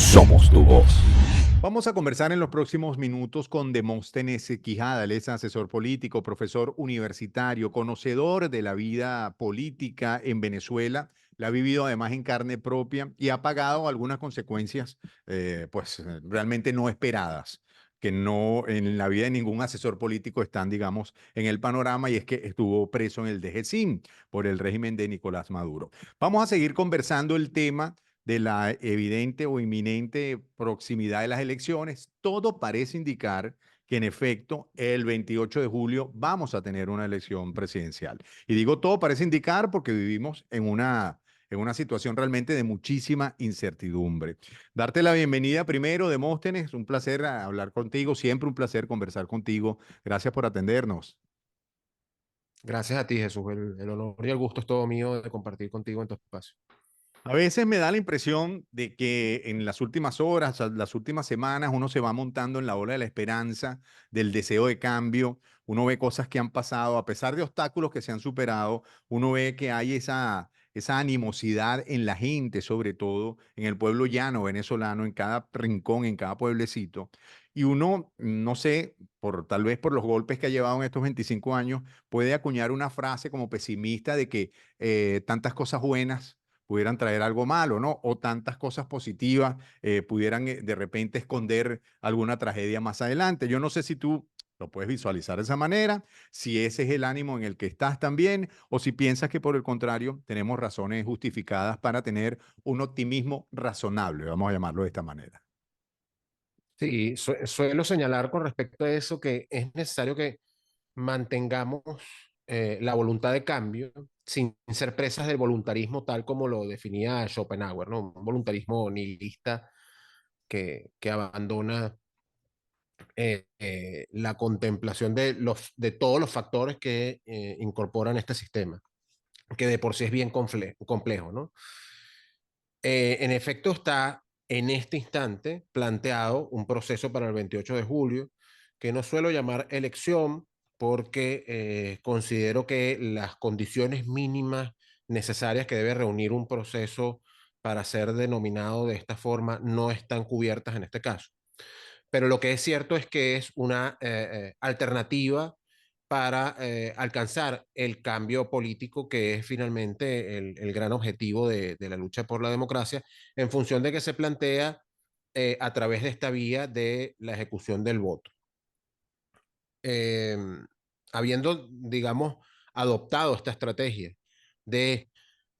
Somos tu voz. Vamos a conversar en los próximos minutos con Demóstenes Quijada. Él es asesor político, profesor universitario, conocedor de la vida política en Venezuela. La ha vivido además en carne propia y ha pagado algunas consecuencias, realmente no esperadas, que no en la vida de ningún asesor político están, digamos, en el panorama, y es que estuvo preso en el DGCIM por el régimen de Nicolás Maduro. Vamos a seguir conversando el tema de la evidente o inminente proximidad de las elecciones. Todo parece indicar que en efecto el 28 de julio vamos a tener una elección presidencial. Y digo todo parece indicar porque vivimos en una situación realmente de muchísima incertidumbre. Darte la bienvenida primero, Demóstenes, un placer hablar contigo, siempre un placer conversar contigo. Gracias por atendernos. Gracias a ti, Jesús. El honor y el gusto es todo mío de compartir contigo en tu espacio. A veces me da la impresión de que en las últimas horas, las últimas semanas, uno se va montando en la ola de la esperanza, del deseo de cambio. Uno ve cosas que han pasado, a pesar de obstáculos que se han superado, uno ve que hay esa animosidad en la gente, sobre todo en el pueblo llano venezolano, en cada rincón, en cada pueblecito. Y uno, no sé, tal vez por los golpes que ha llevado en estos 25 años, puede acuñar una frase como pesimista de que tantas cosas buenas pudieran traer algo malo, ¿no? O tantas cosas positivas pudieran de repente esconder alguna tragedia más adelante. Yo no sé si tú lo puedes visualizar de esa manera, si ese es el ánimo en el que estás también, o si piensas que por el contrario tenemos razones justificadas para tener un optimismo razonable, vamos a llamarlo de esta manera. Sí, suelo señalar con respecto a eso que es necesario que mantengamos la voluntad de cambio sin ser presas del voluntarismo tal como lo definía Schopenhauer, ¿no? Un voluntarismo nihilista que abandona la contemplación de todos los factores que incorporan este sistema, que de por sí es bien complejo, ¿no? En efecto, está en este instante planteado un proceso para el 28 de julio, que no suelo llamar elección porque considero que las condiciones mínimas necesarias que debe reunir un proceso para ser denominado de esta forma no están cubiertas en este caso. Pero lo que es cierto es que es una alternativa para alcanzar el cambio político que es finalmente el gran objetivo de la lucha por la democracia, en función de que se plantea a través de esta vía de la ejecución del voto. Eh, Habiendo, digamos, adoptado esta estrategia de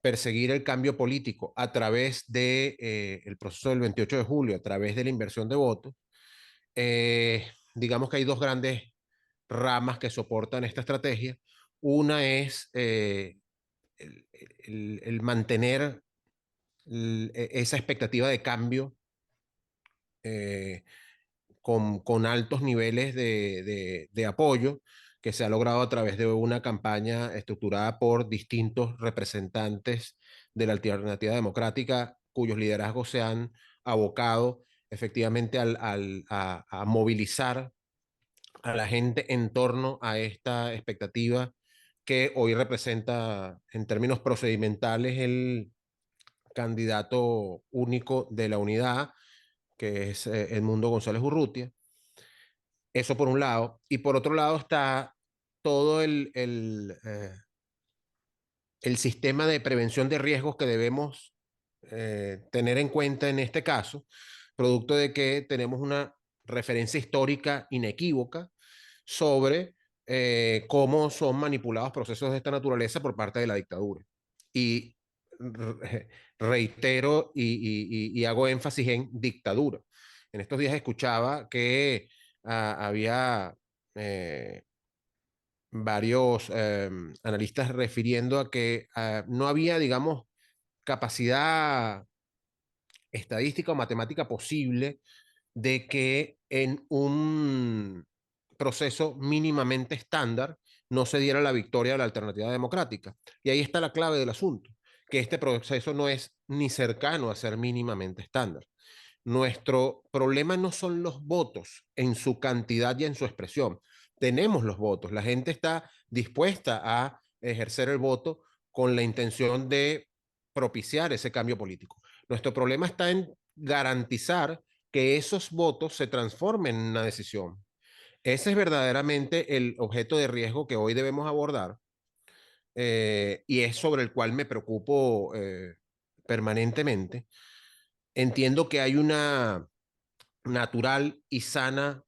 perseguir el cambio político a través de, el proceso del 28 de julio, a través de la inversión de votos, digamos que hay dos grandes ramas que soportan esta estrategia. Una es el mantener esa expectativa de cambio eh, con altos niveles de apoyo que se ha logrado a través de una campaña estructurada por distintos representantes de la alternativa democrática cuyos liderazgos se han abocado efectivamente a movilizar a la gente en torno a esta expectativa que hoy representa en términos procedimentales el candidato único de la unidad, que es Edmundo González Urrutia. Eso por un lado. Y por otro lado está todo el sistema de prevención de riesgos que debemos tener en cuenta en este caso, producto de que tenemos una referencia histórica inequívoca sobre cómo son manipulados procesos de esta naturaleza por parte de la dictadura. Y reitero y hago énfasis en dictadura. En estos días escuchaba que había varios analistas refiriendo a que no había, digamos, capacidad estadística o matemática posible de que en un proceso mínimamente estándar no se diera la victoria de la alternativa democrática. Y ahí está la clave del asunto, que este proceso no es ni cercano a ser mínimamente estándar. Nuestro problema no son los votos en su cantidad y en su expresión. Tenemos los votos, la gente está dispuesta a ejercer el voto con la intención de propiciar ese cambio político. Nuestro problema está en garantizar que esos votos se transformen en una decisión. Ese es verdaderamente el objeto de riesgo que hoy debemos abordar, y es sobre el cual me preocupo permanentemente. Entiendo que hay una natural y sana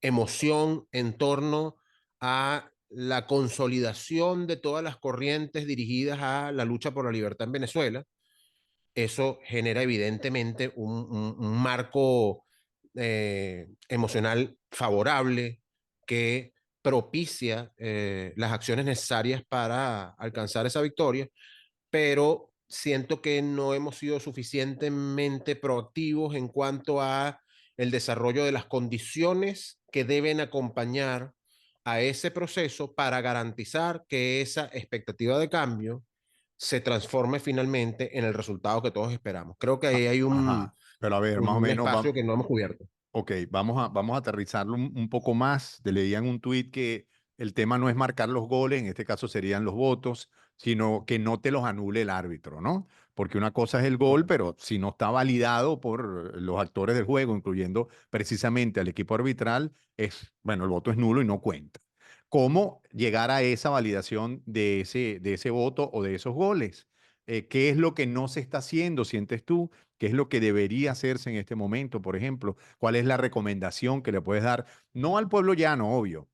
emoción en torno a la consolidación de todas las corrientes dirigidas a la lucha por la libertad en Venezuela. Eso genera evidentemente un marco emocional favorable que propicia las acciones necesarias para alcanzar esa victoria, pero siento que no hemos sido suficientemente proactivos en cuanto a el desarrollo de las condiciones que deben acompañar a ese proceso para garantizar que esa expectativa de cambio se transforme finalmente en el resultado que todos esperamos. Creo que ahí hay Ajá, pero a ver, más o un menos, espacio que no hemos cubierto. ok, vamos a aterrizarlo un poco más. Te leía en un tuit que el tema no es marcar los goles, en este caso serían los votos, sino que no te los anule el árbitro, ¿no? Porque una cosa es el gol, pero si no está validado por los actores del juego, incluyendo precisamente al equipo arbitral, bueno, el voto es nulo y no cuenta. ¿Cómo llegar a esa validación de ese voto o de esos goles? ¿Qué es lo que no se está haciendo, sientes tú? ¿Qué es lo que debería hacerse en este momento, por ejemplo? ¿Cuál es la recomendación que le puedes dar? No al pueblo llano, obvio,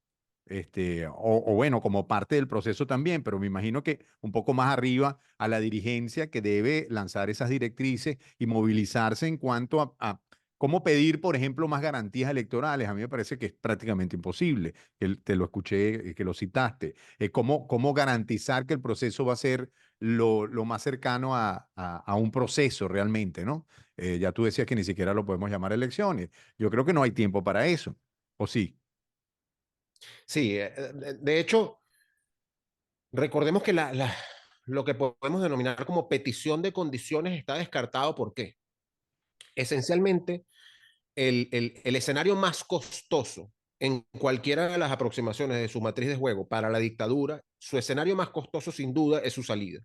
o bueno, como parte del proceso también, pero me imagino que un poco más arriba a la dirigencia que debe lanzar esas directrices y movilizarse en cuanto a cómo pedir, por ejemplo, más garantías electorales. A mí me parece que es prácticamente imposible. Te lo escuché, que lo citaste. ¿Cómo garantizar que el proceso va a ser lo más cercano a un proceso realmente, ¿no? Ya tú decías que ni siquiera lo podemos llamar elecciones. Yo creo que no hay tiempo para eso, ¿o sí? Sí, de hecho, recordemos que lo que podemos denominar como petición de condiciones está descartado. ¿Por qué? Esencialmente, el escenario más costoso en cualquiera de las aproximaciones de su matriz de juego para la dictadura, su escenario más costoso sin duda es su salida.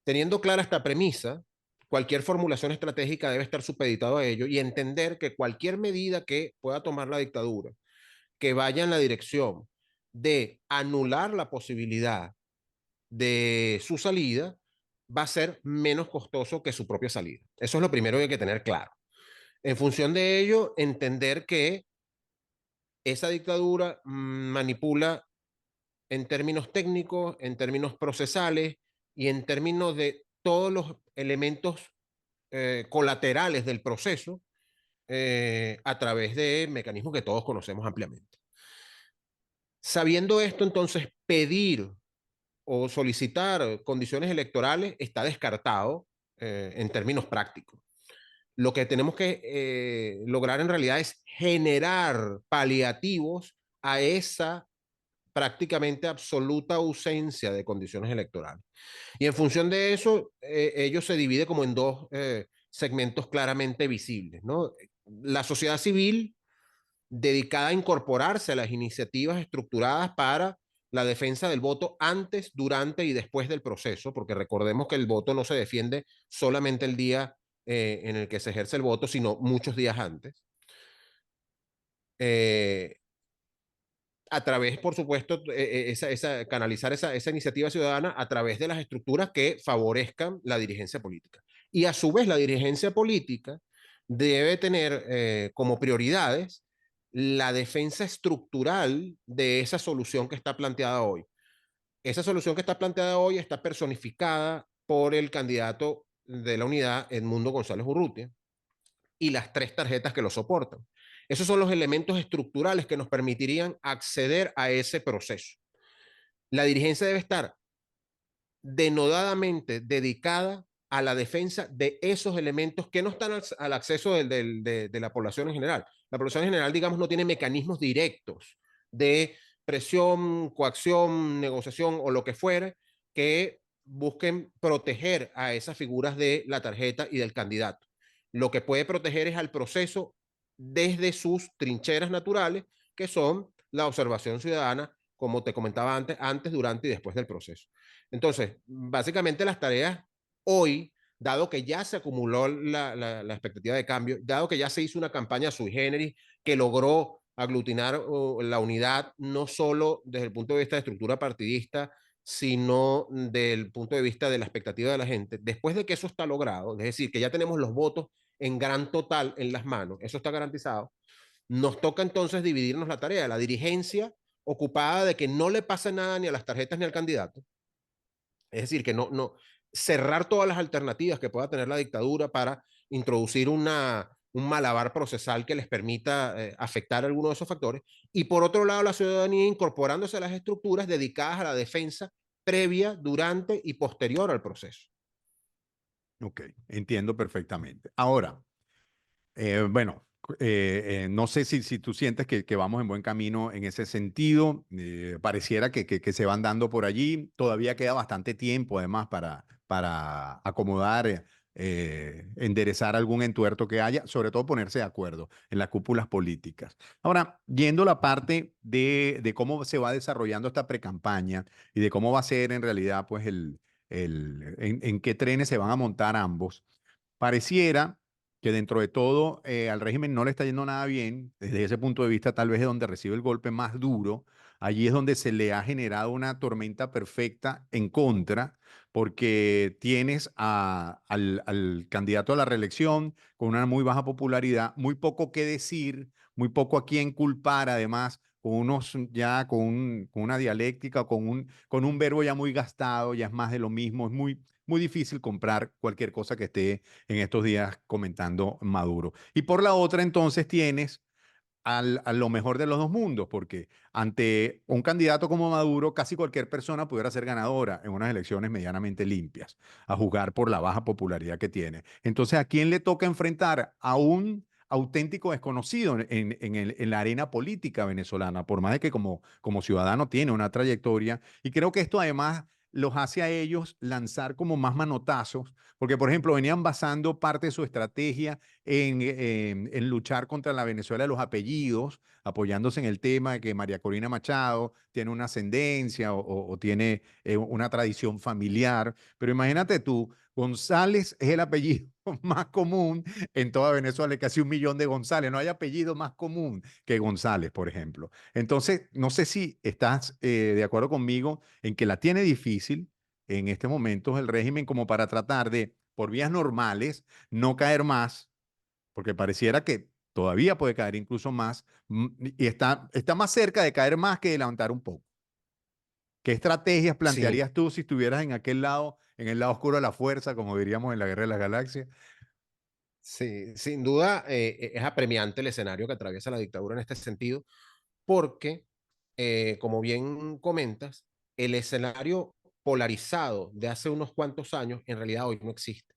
Teniendo clara esta premisa, cualquier formulación estratégica debe estar supeditado a ello y entender que cualquier medida que pueda tomar la dictadura que vaya en la dirección de anular la posibilidad de su salida va a ser menos costoso que su propia salida. Eso es lo primero que hay que tener claro. En función de ello, entender que esa dictadura manipula en términos técnicos, en términos procesales y en términos de todos los elementos colaterales del proceso a través de mecanismos que todos conocemos ampliamente. Sabiendo esto, entonces, pedir o solicitar condiciones electorales está descartado en términos prácticos. Lo que tenemos que lograr en realidad es generar paliativos a esa prácticamente absoluta ausencia de condiciones electorales. Y en función de eso, ello se divide como en dos segmentos claramente visibles, ¿no? La sociedad civil dedicada a incorporarse a las iniciativas estructuradas para la defensa del voto antes, durante y después del proceso, porque recordemos que el voto no se defiende solamente el día en el que se ejerce el voto, sino muchos días antes. Eh, a través, por supuesto, canalizar esa iniciativa ciudadana a través de las estructuras que favorezcan la dirigencia política. Y a su vez, la dirigencia política debe tener como prioridades la defensa estructural de esa solución que está planteada hoy. Esa solución que está planteada hoy está personificada por el candidato de la unidad, Edmundo González Urrutia, y las tres tarjetas que lo soportan. Esos son los elementos estructurales que nos permitirían acceder a ese proceso. La dirigencia debe estar denodadamente dedicada a la defensa de esos elementos que no están al acceso de la población en general. La población en general, digamos, no tiene mecanismos directos de presión, coacción, negociación o lo que fuere que busquen proteger a esas figuras de la tarjeta y del candidato. Lo que puede proteger es al proceso desde sus trincheras naturales, que son la observación ciudadana, como te comentaba antes, durante y después del proceso. Entonces, básicamente las tareas hoy dado que ya se acumuló la expectativa de cambio, dado que ya se hizo una campaña sui generis que logró aglutinar la unidad no solo desde el punto de vista de estructura partidista, sino del punto de vista de la expectativa de la gente. Después de que eso está logrado, es decir, que ya tenemos los votos en gran total en las manos, eso está garantizado, nos toca entonces dividirnos la tarea, la dirigencia ocupada de que no le pase nada ni a las tarjetas ni al candidato, es decir, que no cerrar todas las alternativas que pueda tener la dictadura para introducir un malabar procesal que les permita afectar algunos de esos factores. Y por otro lado, la ciudadanía incorporándose a las estructuras dedicadas a la defensa previa, durante y posterior al proceso. Ok, entiendo perfectamente. Ahora, bueno, no sé si tú sientes que vamos en buen camino en ese sentido. Pareciera que se van dando por allí. Todavía queda bastante tiempo, además, para acomodar, enderezar algún entuerto que haya, sobre todo ponerse de acuerdo en las cúpulas políticas. Ahora, yendo a la parte de cómo se va desarrollando esta precampaña y de cómo va a ser en realidad, pues, en qué trenes se van a montar ambos, pareciera que dentro de todo al régimen no le está yendo nada bien. Desde ese punto de vista, tal vez es donde recibe el golpe más duro. Allí es donde se le ha generado una tormenta perfecta en contra, porque tienes al candidato a la reelección con una muy baja popularidad, muy poco que decir, muy poco a quien culpar, además, con unos ya con una dialéctica, con un verbo ya muy gastado, ya es más de lo mismo, es muy difícil comprar cualquier cosa que esté en estos días comentando Maduro. Y por la otra, entonces tienes a lo mejor de los dos mundos, porque ante un candidato como Maduro, casi cualquier persona pudiera ser ganadora en unas elecciones medianamente limpias, a juzgar por la baja popularidad que tiene. Entonces, ¿a quién le toca enfrentar? A un auténtico desconocido en la arena política venezolana, por más de que como ciudadano tiene una trayectoria. Y creo que esto además los hace a ellos lanzar como más manotazos, porque por ejemplo venían basando parte de su estrategia en luchar contra la Venezuela de los apellidos, apoyándose en el tema de que María Corina Machado tiene una ascendencia o tiene una tradición familiar. Pero imagínate tú, González es el apellido más común en toda Venezuela, hay casi 1 millón de González, no hay apellido más común que González, por ejemplo. Entonces, no sé si estás de acuerdo conmigo en que la tiene difícil en este momento el régimen como para tratar de, por vías normales, no caer más, porque pareciera que todavía puede caer incluso más, y está más cerca de caer más que de levantar un poco. ¿Qué estrategias Sí, plantearías tú si estuvieras en aquel lado, en el lado oscuro de la fuerza, como diríamos en la Guerra de las Galaxias? sí, sin duda es apremiante el escenario que atraviesa la dictadura en este sentido, porque, como bien comentas, el escenario polarizado de hace unos cuantos años en realidad hoy no existe.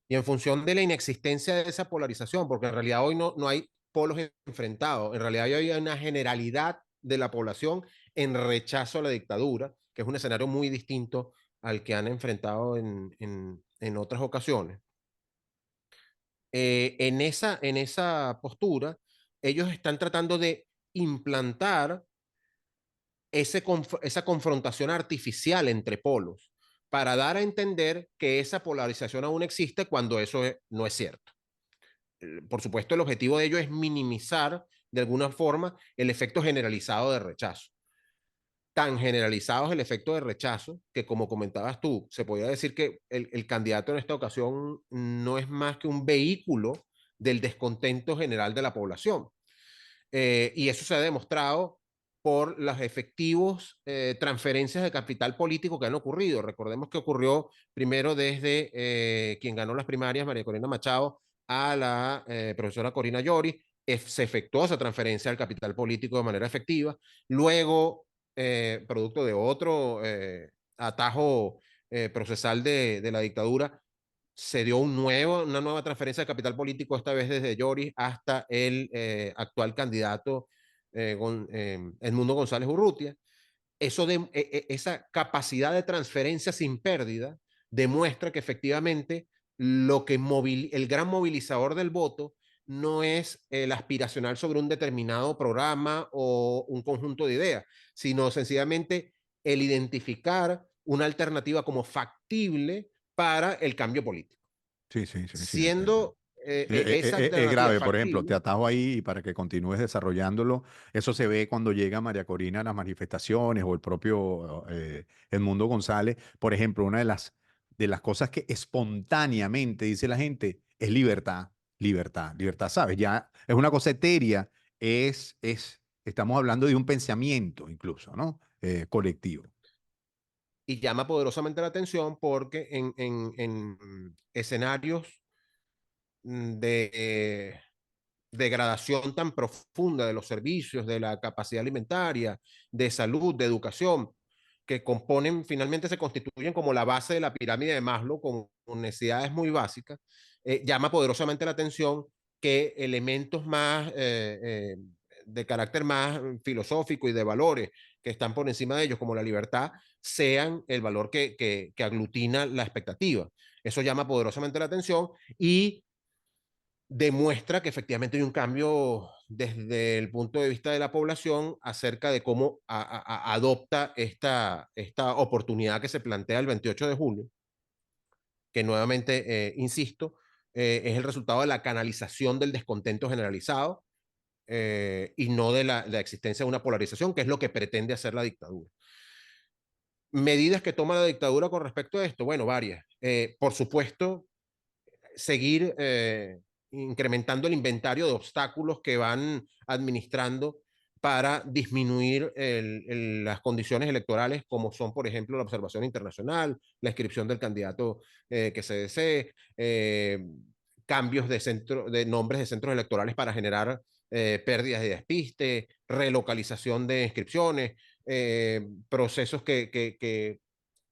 Y en función de la inexistencia de esa polarización, porque en realidad hoy no hay polos enfrentados, en realidad hoy hay una generalidad de la población en rechazo a la dictadura, que es un escenario muy distinto al que han enfrentado en otras ocasiones. En esa postura, ellos están tratando de implantar esa confrontación artificial entre polos para dar a entender que esa polarización aún existe cuando eso no es cierto. Por supuesto, el objetivo de ello es minimizar de alguna forma el efecto generalizado de rechazo. Tan generalizado es el efecto de rechazo que, como comentabas tú, se podría decir que el candidato en esta ocasión no es más que un vehículo del descontento general de la población. Y eso se ha demostrado por las efectivos transferencias de capital político que han ocurrido. Recordemos que ocurrió primero desde quien ganó las primarias, María Corina Machado, a la profesora Corina Llori. Se efectuó esa transferencia del capital político de manera efectiva. Luego, producto de otro atajo procesal de la dictadura, se dio una nueva transferencia de capital político, esta vez desde Lloris hasta el actual candidato Edmundo González Urrutia. Esa capacidad de transferencia sin pérdida demuestra que efectivamente el gran movilizador del voto no es el aspiracional sobre un determinado programa o un conjunto de ideas, sino sencillamente el identificar una alternativa como factible para el cambio político. Sí, sí, sí, sí. Siendo esa Es alternativa grave, por ejemplo, te factible, atajo ahí y para que continúes desarrollándolo. Eso se ve cuando llega María Corina a las manifestaciones o el propio Edmundo González. Por ejemplo, una de las cosas que espontáneamente dice la gente es libertad, libertad, libertad, ¿sabes? Ya es una cosa etérea, estamos hablando de un pensamiento incluso, ¿no? Colectivo. y llama poderosamente la atención porque en escenarios de degradación tan profunda de los servicios, de la capacidad alimentaria, de salud, de educación, que componen, finalmente se constituyen como la base de la pirámide de Maslow con necesidades muy básicas, llama poderosamente la atención que elementos más de carácter más filosófico y de valores que están por encima de ellos, como la libertad, sean el valor que aglutina la expectativa. Eso llama poderosamente la atención y demuestra que efectivamente hay un cambio desde el punto de vista de la población acerca de cómo adopta esta oportunidad que se plantea el 28 de julio, que nuevamente, insisto, es el resultado de la canalización del descontento generalizado y no de la existencia de una polarización, que es lo que pretende hacer la dictadura. Medidas que toma la dictadura con respecto a esto, bueno, varias. Por supuesto, seguir incrementando el inventario de obstáculos que van administrando para disminuir las condiciones electorales, como son, por ejemplo, la observación internacional, la inscripción del candidato que se desee, cambios de nombres de centros electorales para generar pérdidas de despiste, relocalización de inscripciones, procesos que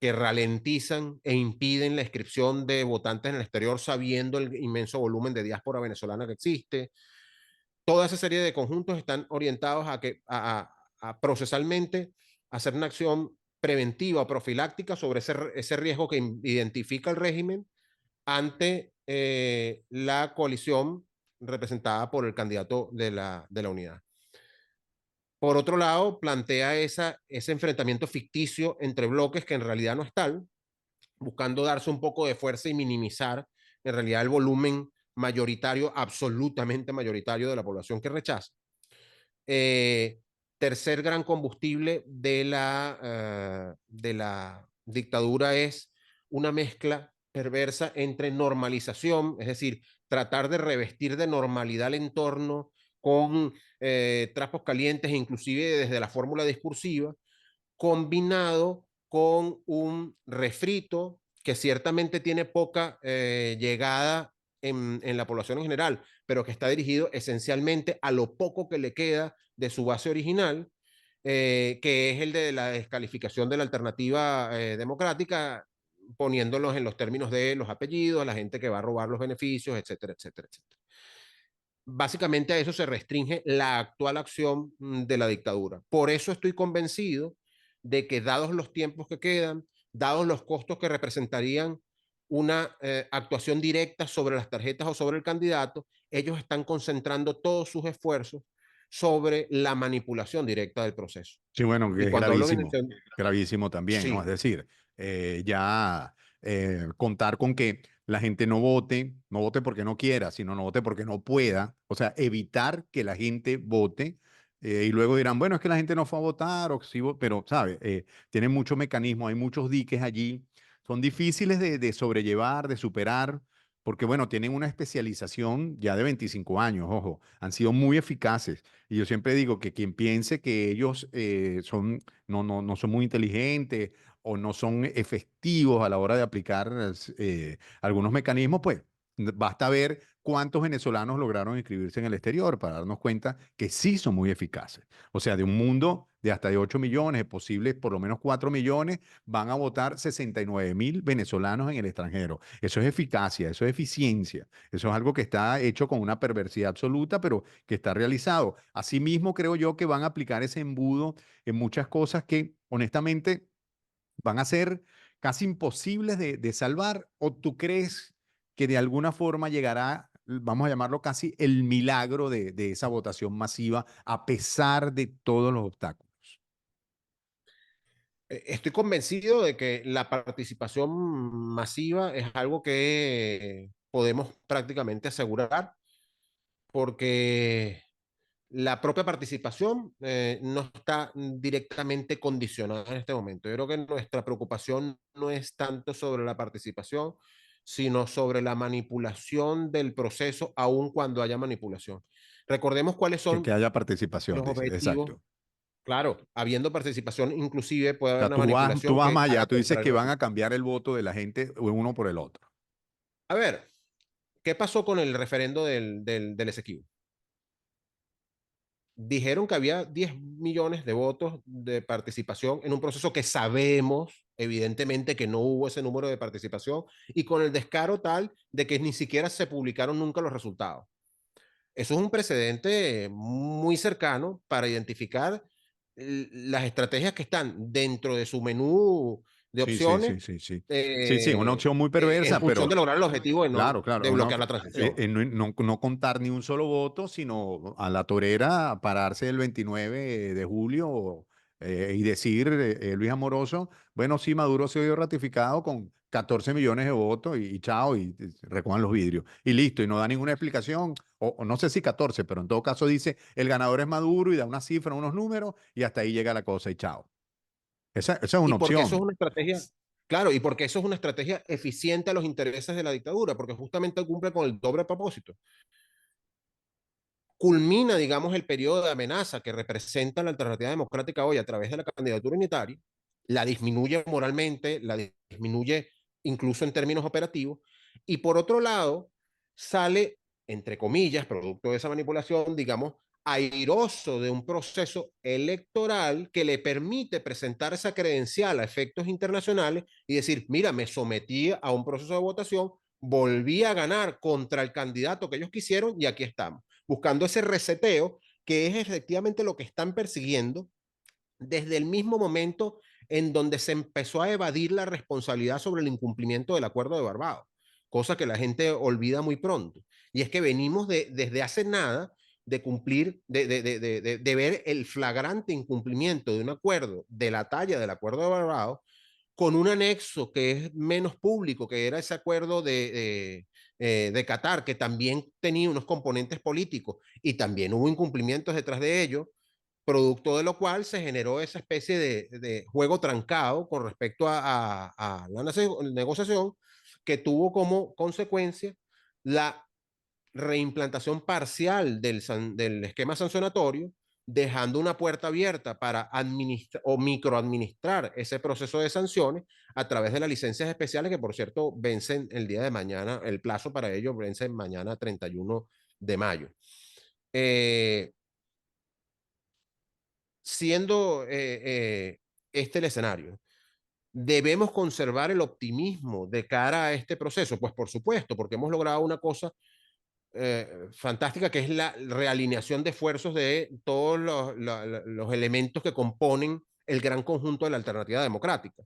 ralentizan e impiden la inscripción de votantes en el exterior sabiendo el inmenso volumen de diáspora venezolana que existe. Toda esa serie de conjuntos están orientados a procesalmente hacer una acción preventiva o profiláctica sobre ese riesgo que identifica el régimen ante la coalición representada por el candidato de la unidad. Por otro lado, plantea ese enfrentamiento ficticio entre bloques que en realidad no es tal, buscando darse un poco de fuerza y minimizar en realidad el volumen mayoritario, absolutamente mayoritario de la población que rechaza. Eh, Tercer gran combustible de la dictadura es una mezcla perversa entre normalización, es decir, tratar de revestir de normalidad el entorno con trapos calientes, inclusive desde la fórmula discursiva, combinado con un refrito que ciertamente tiene poca llegada en la población en general, pero que está dirigido esencialmente a lo poco que le queda de su base original, que es el de la descalificación de la alternativa democrática, poniéndolos en los términos de los apellidos, la gente que va a robar los beneficios, etcétera, etcétera, etcétera. Básicamente a eso se restringe la actual acción de la dictadura. Por eso estoy convencido de que dados los tiempos que quedan, dados los costos que representarían una actuación directa sobre las tarjetas o sobre el candidato, ellos están concentrando todos sus esfuerzos sobre la manipulación directa del proceso. Sí, bueno, Y que es cuando hablo de gravísimo también, ¿no? Es sí, decir, ya contar con que la gente no vote porque no quiera, sino no vote porque no pueda, o sea, evitar que la gente vote y luego dirán, bueno, es que la gente no fue a votar, o sí, pero, ¿sabes? Tienen muchos mecanismos, hay muchos diques allí, son difíciles de sobrellevar, de superar. Porque, bueno, tienen una especialización ya de 25 años, ojo, han sido muy eficaces. Y yo siempre digo que quien piense que ellos no son muy inteligentes o no son efectivos a la hora de aplicar algunos mecanismos, pues basta ver cuántos venezolanos lograron inscribirse en el exterior para darnos cuenta que sí son muy eficaces. O sea, de un mundo de hasta de 8 millones, posibles por lo menos 4 millones, van a votar 69.000 venezolanos en el extranjero. Eso es eficacia, eso es eficiencia, eso es algo que está hecho con una perversidad absoluta, pero que está realizado. Asimismo, creo yo que van a aplicar ese embudo en muchas cosas que honestamente van a ser casi imposibles de salvar. ¿O tú crees que de alguna forma llegará, vamos a llamarlo casi el milagro de esa votación masiva a pesar de todos los obstáculos? Estoy convencido de que la participación masiva es algo que podemos prácticamente asegurar, porque la propia participación no está directamente condicionada en este momento. Yo creo que nuestra preocupación no es tanto sobre la participación, sino sobre la manipulación del proceso, aun cuando haya manipulación. Recordemos cuáles Que son haya participación, los dice. objetivos. Exacto. Claro, habiendo participación, inclusive puede O haber sea, una tú manipulación vas que más allá, haga tú dices que contrario a van eso. a cambiar el voto de la gente uno por el otro. A ver, ¿qué pasó con el referendo del Esequibo? Dijeron que había 10 millones de votos de participación en un proceso que sabemos, evidentemente, que no hubo ese número de participación y con el descaro tal de que ni siquiera se publicaron nunca los resultados. Eso es un precedente muy cercano para identificar las estrategias que están dentro de su menú de Sí, sí, opciones sí, sí, sí. Sí, sí, una opción muy en perversa, función de pero lograr el objetivo de, no, claro, claro, de bloquear la transición. no contar ni un solo voto, sino a la torera pararse el 29 de julio y decir, Luis Amoroso, bueno, sí, Maduro se vio ratificado con 14 millones de votos y chao, y recojan los vidrios. Y listo, y no da ninguna explicación, o no sé si 14, pero en todo caso dice, el ganador es Maduro y da una cifra, unos números, y hasta ahí llega la cosa y chao. Esa es Y una porque eso es opción. una estrategia, claro, y porque eso es una estrategia eficiente a los intereses de la dictadura, porque justamente cumple con el doble propósito. Culmina, digamos, el periodo de amenaza que representa la alternativa democrática hoy a través de la candidatura unitaria, la disminuye moralmente, la disminuye incluso en términos operativos, y por otro lado, sale, entre comillas, producto de esa manipulación, digamos, airoso de un proceso electoral que le permite presentar esa credencial a efectos internacionales y decir, mira, me sometí a un proceso de votación, volví a ganar contra el candidato que ellos quisieron y aquí estamos, buscando ese reseteo que es efectivamente lo que están persiguiendo desde el mismo momento en donde se empezó a evadir la responsabilidad sobre el incumplimiento del acuerdo de Barbados, cosa que la gente olvida muy pronto. Y es que venimos desde hace nada de cumplir, de ver el flagrante incumplimiento de un acuerdo de la talla del acuerdo de Barbados con un anexo que es menos público, que era ese acuerdo de Qatar, que también tenía unos componentes políticos y también hubo incumplimientos detrás de ello, producto de lo cual se generó esa especie de juego trancado con respecto a la negociación que tuvo como consecuencia la reimplantación parcial del esquema sancionatorio, dejando una puerta abierta para administrar o microadministrar ese proceso de sanciones a través de las licencias especiales que, por cierto, vencen el día de mañana, el plazo para ello vence mañana 31 de mayo. Eh, siendo este el escenario, ¿debemos conservar el optimismo de cara a este proceso? Pues por supuesto, porque hemos logrado una cosa fantástica, que es la realineación de esfuerzos de todos los elementos que componen el gran conjunto de la alternativa democrática.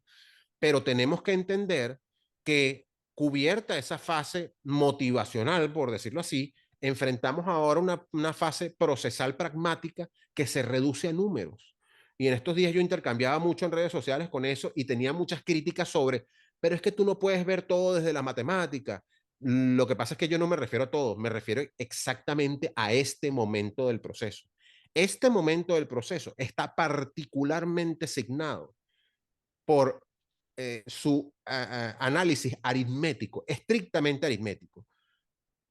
Pero tenemos que entender que cubierta esa fase motivacional, por decirlo así, enfrentamos ahora una fase procesal pragmática que se reduce a números. Y en estos días yo intercambiaba mucho en redes sociales con eso y tenía muchas críticas sobre, pero es que tú no puedes ver todo desde la matemática. Lo que pasa es que yo no me refiero a todo, me refiero exactamente a este momento del proceso. Este momento del proceso está particularmente signado por su análisis aritmético, estrictamente aritmético.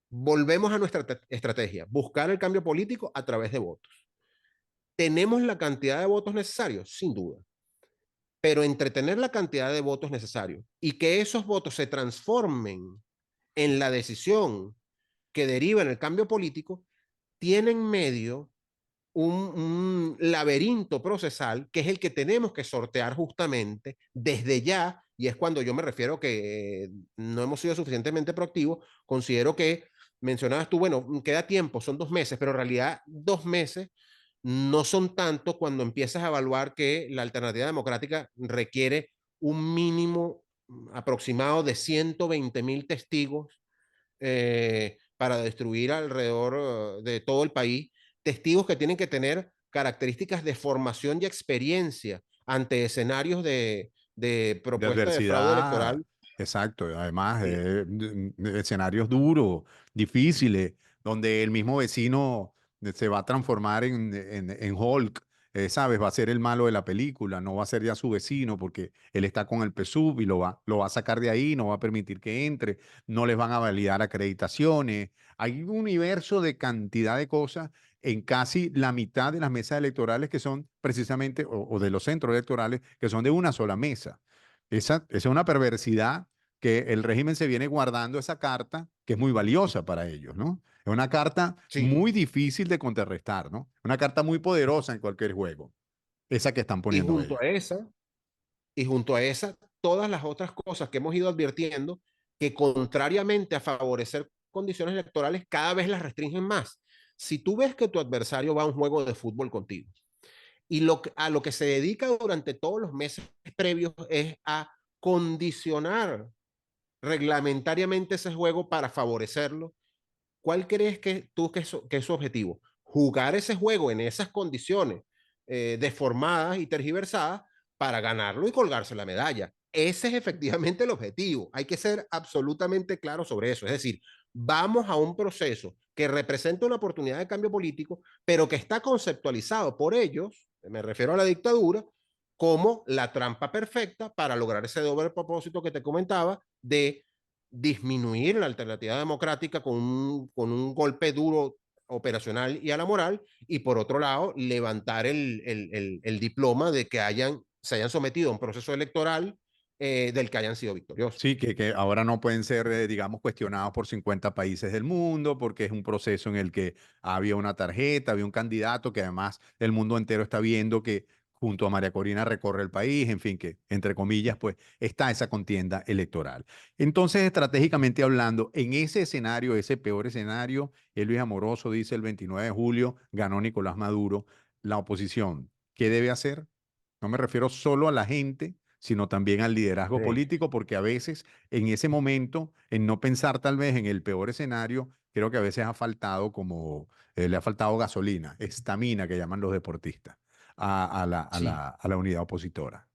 Volvemos a nuestra estrategia, buscar el cambio político a través de votos. ¿Tenemos la cantidad de votos necesarios? Sin duda. Pero entre tener la cantidad de votos necesarios y que esos votos se transformen en la decisión que deriva en el cambio político, tiene en medio un laberinto procesal que es el que tenemos que sortear justamente desde ya, y es cuando yo me refiero que no hemos sido suficientemente proactivos. Considero que mencionabas tú, bueno, queda tiempo, son 2 meses, pero en realidad 2 meses no son tanto cuando empiezas a evaluar que la alternativa democrática requiere un mínimo aproximado de 120.000 testigos para destruir alrededor de todo el país, testigos que tienen que tener características de formación y experiencia ante escenarios de De propuesta de fraude adversidad, electoral. exacto. Además, Sí, de escenarios duros, difíciles, donde el mismo vecino se va a transformar en Hulk, ¿sabes? Va a ser el malo de la película, no va a ser ya su vecino porque él está con el PSUV y lo va a sacar de ahí, no va a permitir que entre, no les van a validar acreditaciones. Hay un universo de cantidad de cosas en casi la mitad de las mesas electorales que son precisamente, o de los centros electorales, que son de una sola mesa. Esa es una perversidad que el régimen se viene guardando esa carta, que es muy valiosa para ellos, ¿no? Es una carta sí. muy difícil de contrarrestar, ¿no? Una carta muy poderosa en cualquier juego, esa que están Y poniendo junto ellos. a esa, y junto a esa, todas las otras cosas que hemos ido advirtiendo que contrariamente a favorecer condiciones electorales, cada vez las restringen más. Si tú ves que tu adversario va a un juego de fútbol contigo y a lo que se dedica durante todos los meses previos es a condicionar reglamentariamente ese juego para favorecerlo, ¿cuál crees que tú que es su objetivo? Jugar ese juego en esas condiciones deformadas y tergiversadas para ganarlo y colgarse la medalla. Ese es efectivamente el objetivo. Hay que ser absolutamente claro sobre eso. Es decir, vamos a un proceso que representa una oportunidad de cambio político, pero que está conceptualizado por ellos, me refiero a la dictadura, como la trampa perfecta para lograr ese doble propósito que te comentaba de disminuir la alternativa democrática con un golpe duro operacional y a la moral, y por otro lado, levantar el diploma de que se hayan sometido a un proceso electoral del que hayan sido victoriosos. Sí, que ahora no pueden ser, digamos, cuestionados por 50 países del mundo, porque es un proceso en el que había una tarjeta, había un candidato que además el mundo entero está viendo que junto a María Corina recorre el país, en fin, que entre comillas, pues está esa contienda electoral. Entonces, estratégicamente hablando, en ese escenario, ese peor escenario, Luis Amoroso dice el 29 de julio, ganó Nicolás Maduro, la oposición, ¿qué debe hacer? No me refiero solo a la gente, sino también al liderazgo Sí. político, porque a veces en ese momento, en no pensar tal vez en el peor escenario, creo que a veces ha faltado como, le ha faltado gasolina, estamina que llaman los deportistas, Sí. a la unidad opositora.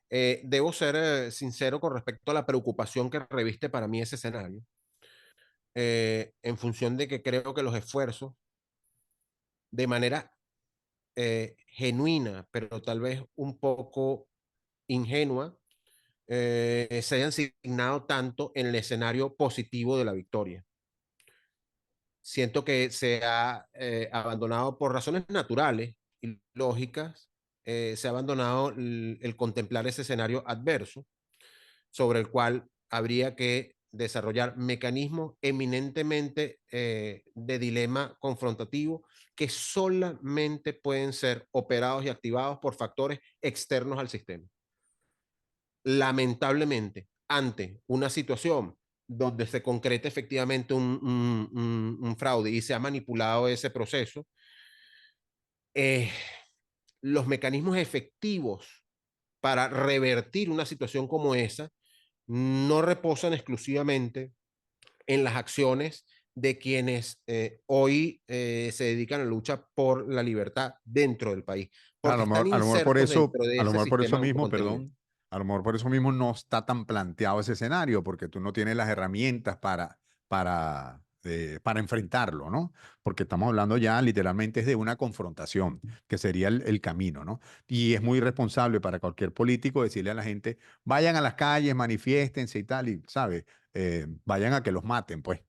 Debo ser sincero con respecto a la preocupación que reviste para mí ese escenario, en función de que creo que los esfuerzos, de manera genuina, pero tal vez un poco ingenua, se hayan asignado tanto en el escenario positivo de la victoria. Siento que se ha abandonado por razones naturales y lógicas, se ha abandonado el contemplar ese escenario adverso sobre el cual habría que desarrollar mecanismos eminentemente de dilema confrontativo que solamente pueden ser operados y activados por factores externos al sistema. Lamentablemente, ante una situación donde se concreta efectivamente un fraude y se ha manipulado ese proceso, eh, los mecanismos efectivos para revertir una situación como esa no reposan exclusivamente en las acciones de quienes hoy se dedican a la lucha por la libertad dentro del país, A porque lo están mejor, a lo mejor por insertos eso, dentro de a lo ese mejor por eso sistema mismo, autocontenido. perdón, a lo mejor por eso mismo no está tan planteado ese escenario, porque tú no tienes las herramientas para enfrentarlo, ¿no? Porque estamos hablando ya literalmente es de una confrontación, que sería el camino, ¿no? Y es muy irresponsable para cualquier político decirle a la gente, vayan a las calles, manifiéstense y tal, y, ¿sabes? Vayan a que los maten, pues,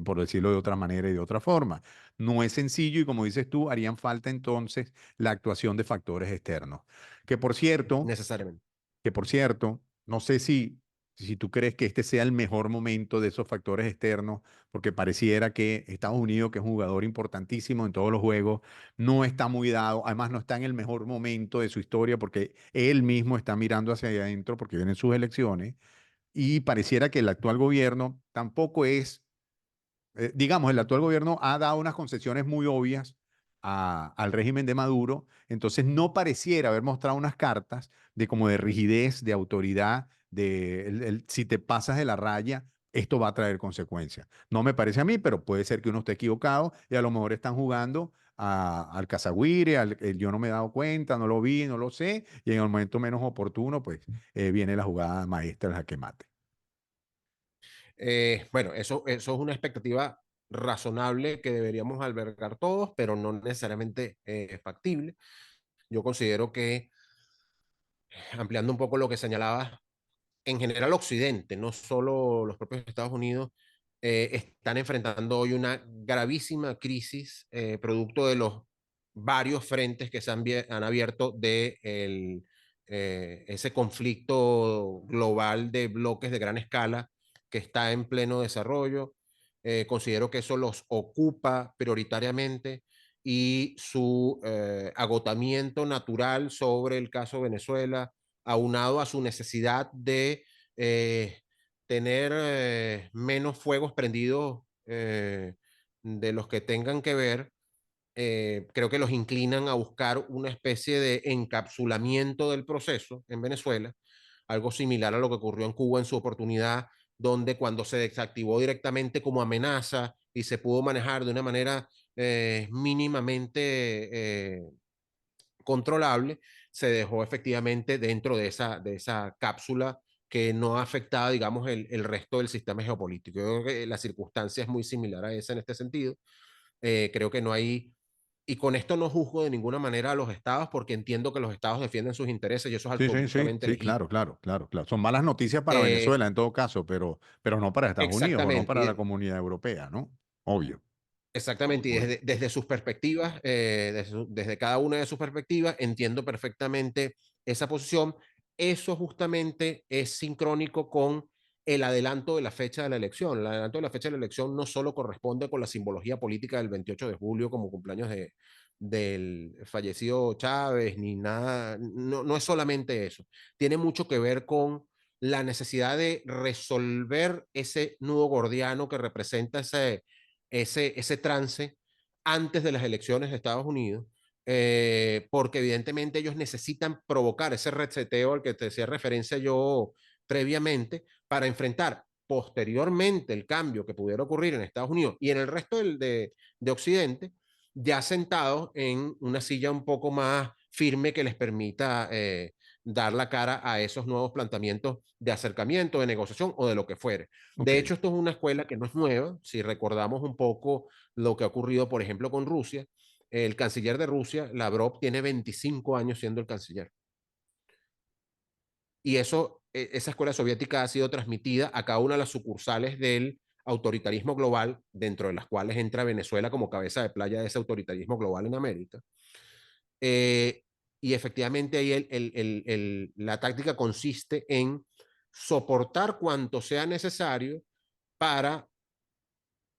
por decirlo de otra manera y de otra forma. No es sencillo y como dices tú, harían falta entonces la actuación de factores externos. Que por cierto, Necesariamente. que por cierto, no sé si tú crees que este sea el mejor momento de esos factores externos, porque pareciera que Estados Unidos, que es un jugador importantísimo en todos los juegos, no está muy dado, además no está en el mejor momento de su historia porque él mismo está mirando hacia adentro porque vienen sus elecciones y pareciera que el actual gobierno tampoco es digamos, el actual gobierno ha dado unas concesiones muy obvias al régimen de Maduro, entonces no pareciera haber mostrado unas cartas de como de rigidez, de autoridad, de si te pasas de la raya, esto va a traer consecuencias. No me parece a mí, pero puede ser que uno esté equivocado y a lo mejor están jugando al Casaguire, yo no me he dado cuenta, no lo vi, no lo sé, y en el momento menos oportuno, pues viene la jugada maestra del jaque mate. Bueno, eso es una expectativa razonable que deberíamos albergar todos, pero no necesariamente factible. Yo considero que, ampliando un poco lo que señalabas, en general Occidente, no solo los propios Estados Unidos, están enfrentando hoy una gravísima crisis producto de los varios frentes que han abierto de ese conflicto global de bloques de gran escala que está en pleno desarrollo. Considero que eso los ocupa prioritariamente y su agotamiento natural sobre el caso Venezuela, aunado a su necesidad de eh, tener menos fuegos prendidos de los que tengan que ver, creo que los inclinan a buscar una especie de encapsulamiento del proceso en Venezuela, algo similar a lo que ocurrió en Cuba en su oportunidad, donde cuando se desactivó directamente como amenaza y se pudo manejar de una manera mínimamente controlable, se dejó efectivamente dentro de esa cápsula que no afectaba, digamos, el resto del sistema geopolítico. Yo creo que la circunstancia es muy similar a esa en este sentido. Creo que no hay, y con esto no juzgo de ninguna manera a los estados, porque entiendo que los estados defienden sus intereses y eso es Sí, sí, sí, absolutamente sí, legítimo. claro, claro, claro, claro. Son malas noticias para Eh, Venezuela en todo caso, pero no para Estados Unidos o no exactamente, para la comunidad europea, ¿no? Obvio. exactamente, y Bueno, desde sus perspectivas, desde cada una de sus perspectivas, entiendo perfectamente esa posición. Eso justamente es sincrónico con el adelanto de la fecha de la elección. El adelanto de la fecha de la elección no solo corresponde con la simbología política del 28 de julio como cumpleaños del fallecido Chávez, ni nada, no, no es solamente eso. Tiene mucho que ver con la necesidad de resolver ese nudo gordiano que representa ese trance antes de las elecciones de Estados Unidos, porque evidentemente ellos necesitan provocar ese reseteo al que te hacía referencia yo previamente para enfrentar posteriormente el cambio que pudiera ocurrir en Estados Unidos y en el resto de Occidente, ya sentados en una silla un poco más firme que les permita dar la cara a esos nuevos planteamientos de acercamiento, de negociación o de lo que fuere. ok. De hecho, esto es una escuela que no es nueva. Si recordamos un poco lo que ha ocurrido, por ejemplo, con Rusia, el canciller de Rusia, Lavrov, tiene 25 años siendo el canciller. Y eso, esa escuela soviética ha sido transmitida a cada una de las sucursales del autoritarismo global, dentro de las cuales entra Venezuela como cabeza de playa de ese autoritarismo global en América. Eh, y efectivamente ahí la táctica consiste en soportar cuanto sea necesario para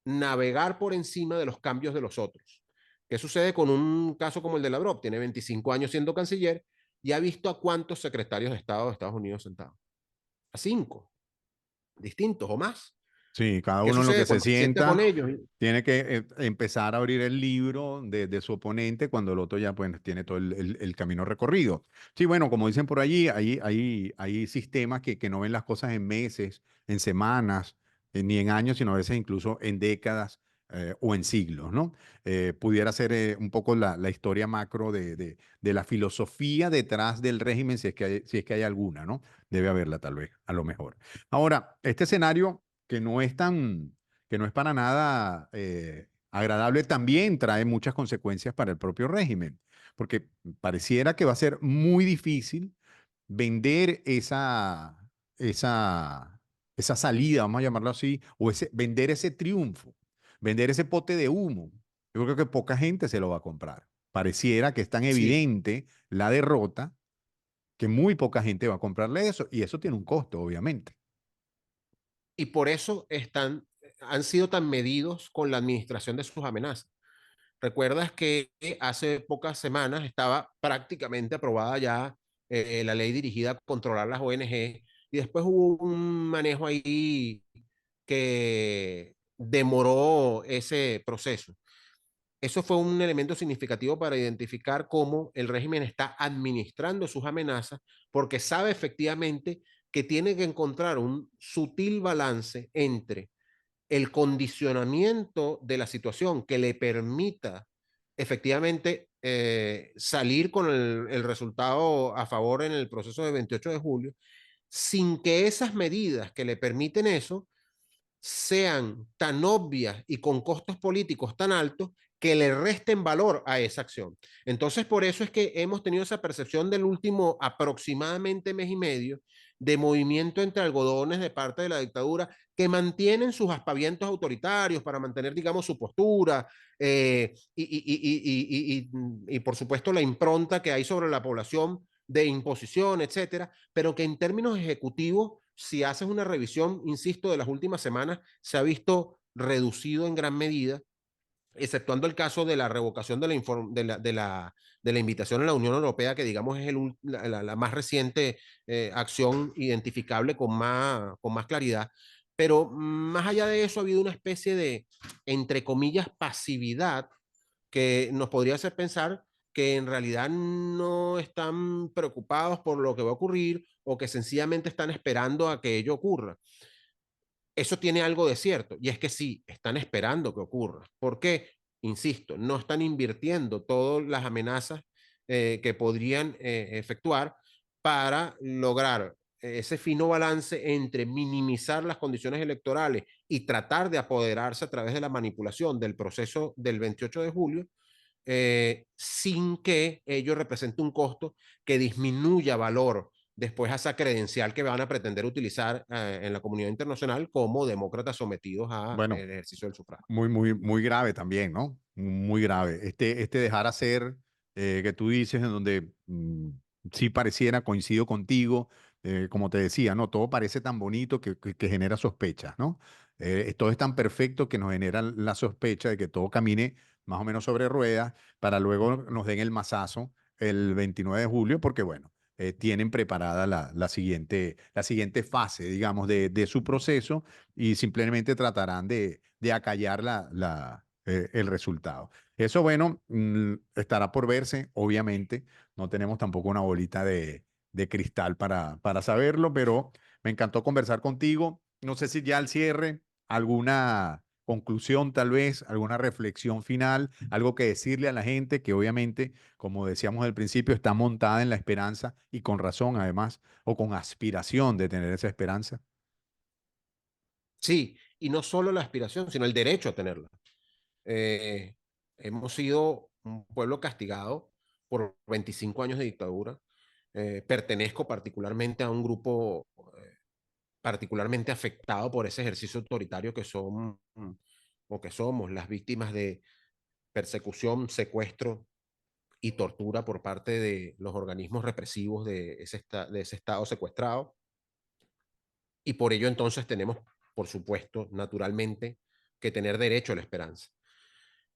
navegar por encima de los cambios de los otros. ¿Qué sucede con un caso como el de Lavrov? Tiene 25 años siendo canciller y ha visto a cuántos secretarios de Estado de Estados Unidos sentados. A 5 distintos o más. Sí, cada ¿Qué uno en lo que sucede se cuando se sienta con sienta ellos? tiene que empezar a abrir el libro de su oponente cuando el otro ya pues, tiene todo el camino recorrido. Sí, bueno, como dicen por allí, hay sistemas que no ven las cosas en meses, en semanas, ni en años, sino a veces incluso en décadas o en siglos, ¿no? Pudiera ser un poco la historia macro de la filosofía detrás del régimen, si es que hay alguna, ¿no? Debe haberla tal vez, a lo mejor. Ahora, este escenario que no es para nada agradable, también trae muchas consecuencias para el propio régimen, porque pareciera que va a ser muy difícil vender esa salida, vamos a llamarlo así, o vender ese triunfo, vender ese pote de humo. Yo creo que poca gente se lo va a comprar. Pareciera que es tan Sí, evidente la derrota que muy poca gente va a comprarle eso, y eso tiene un costo, obviamente. y por eso han sido tan medidos con la administración de sus amenazas. Recuerdas que hace pocas semanas estaba prácticamente aprobada ya la ley dirigida a controlar las ONG y después hubo un manejo ahí que demoró ese proceso. Eso fue un elemento significativo para identificar cómo el régimen está administrando sus amenazas porque sabe efectivamente que tiene que encontrar un sutil balance entre el condicionamiento de la situación que le permita efectivamente salir con el resultado a favor en el proceso de 28 de julio, sin que esas medidas que le permiten eso sean tan obvias y con costos políticos tan altos que le resten valor a esa acción. Entonces, por eso es que hemos tenido esa percepción del último aproximadamente mes y medio de movimiento entre algodones de parte de la dictadura que mantienen sus aspavientos autoritarios para mantener, digamos, su postura y, por supuesto, la impronta que hay sobre la población de imposición, etcétera, pero que en términos ejecutivos, si haces una revisión, insisto, de las últimas semanas, se ha visto reducido en gran medida, exceptuando el caso de la revocación de la invitación a la Unión Europea, que digamos es la más reciente acción identificable con más claridad. Pero más allá de eso, ha habido una especie de, entre comillas, pasividad que nos podría hacer pensar que en realidad no están preocupados por lo que va a ocurrir o que sencillamente están esperando a que ello ocurra. Eso tiene algo de cierto, y es que sí, están esperando que ocurra. ¿Por qué? Insisto, no están invirtiendo todas las amenazas que podrían efectuar para lograr ese fino balance entre minimizar las condiciones electorales y tratar de apoderarse a través de la manipulación del proceso del 28 de julio, sin que ello represente un costo que disminuya valor después a esa credencial que van a pretender utilizar en la comunidad internacional como demócratas sometidos al Bueno, ejercicio del sufragio. muy grave también, ¿no? Muy grave. Este dejar hacer que tú dices, en donde sí pareciera, coincido contigo, como te decía, ¿no? Todo parece tan bonito que genera sospechas, ¿no? Todo es tan perfecto que nos genera la sospecha de que todo camine más o menos sobre ruedas para luego nos den el mazazo el 29 de julio, porque bueno, tienen preparada la siguiente fase, digamos, de su proceso y simplemente tratarán de acallar el resultado. Eso, bueno, estará por verse, obviamente. No tenemos tampoco una bolita de cristal para saberlo, pero me encantó conversar contigo. No sé si ya al cierre, alguna conclusión tal vez, alguna reflexión final, algo que decirle a la gente que obviamente, como decíamos al principio, está montada en la esperanza y con razón además, o con aspiración de tener esa esperanza. Sí, y no solo la aspiración, sino el derecho a tenerla. Eh, Hemos sido un pueblo castigado por 25 años de dictadura. Pertenezco particularmente a un grupo particularmente afectado por ese ejercicio autoritario que son o que somos las víctimas de persecución, secuestro y tortura por parte de los organismos represivos de ese Estado secuestrado. Y por ello entonces tenemos, por supuesto, naturalmente, que tener derecho a la esperanza.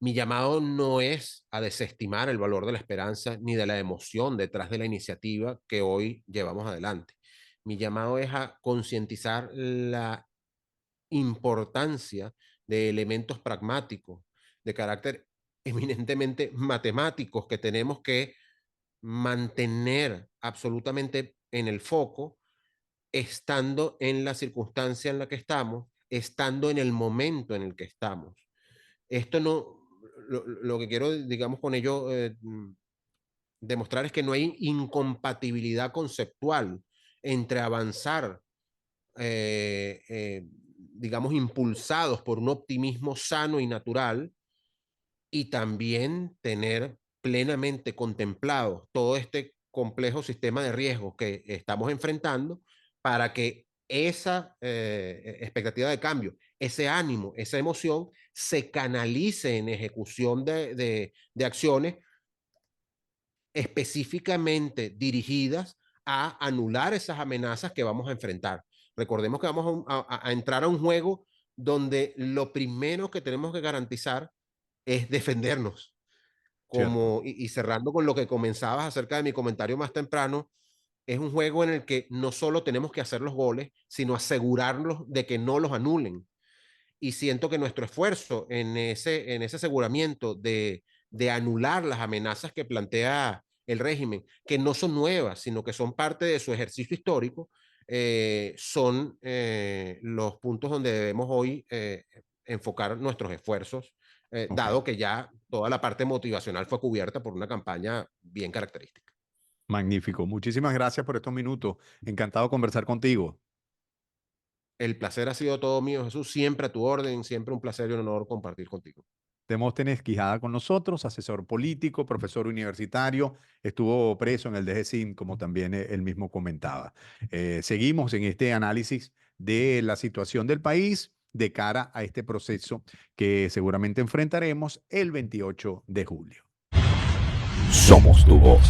Mi llamado no es a desestimar el valor de la esperanza ni de la emoción detrás de la iniciativa que hoy llevamos adelante. Mi llamado es a concientizar la importancia de elementos pragmáticos, de carácter eminentemente matemáticos que tenemos que mantener absolutamente en el foco, estando en la circunstancia en la que estamos, estando en el momento en el que estamos. Esto no, lo que quiero, digamos, con ello demostrar es que no hay incompatibilidad conceptual entre avanzar digamos, impulsados por un optimismo sano y natural, y también tener plenamente contemplado todo este complejo sistema de riesgos que estamos enfrentando para que esa expectativa de cambio, ese ánimo, esa emoción se canalice en ejecución de acciones específicamente dirigidas a anular esas amenazas que vamos a enfrentar. Recordemos que vamos a entrar a un juego donde lo primero que tenemos que garantizar es defendernos. ¿Cierto? Y cerrando con lo que comenzabas acerca de mi comentario más temprano, es un juego en el que no solo tenemos que hacer los goles, sino asegurarnos de que no los anulen. Y siento que nuestro esfuerzo en ese aseguramiento de anular las amenazas que plantea el régimen, que no son nuevas, sino que son parte de su ejercicio histórico, son los puntos donde debemos hoy enfocar nuestros esfuerzos, Ok. dado que ya toda la parte motivacional fue cubierta por una campaña bien característica. Magnífico. Muchísimas gracias por estos minutos. Encantado de conversar contigo. El placer ha sido todo mío, Jesús, siempre a tu orden, siempre un placer y un honor compartir contigo. Demóstenes Quijada con nosotros, asesor político, profesor universitario, estuvo preso en el DGCIN, como también él mismo comentaba. Seguimos en este análisis de la situación del país de cara a este proceso que seguramente enfrentaremos el 28 de julio. Somos tu voz.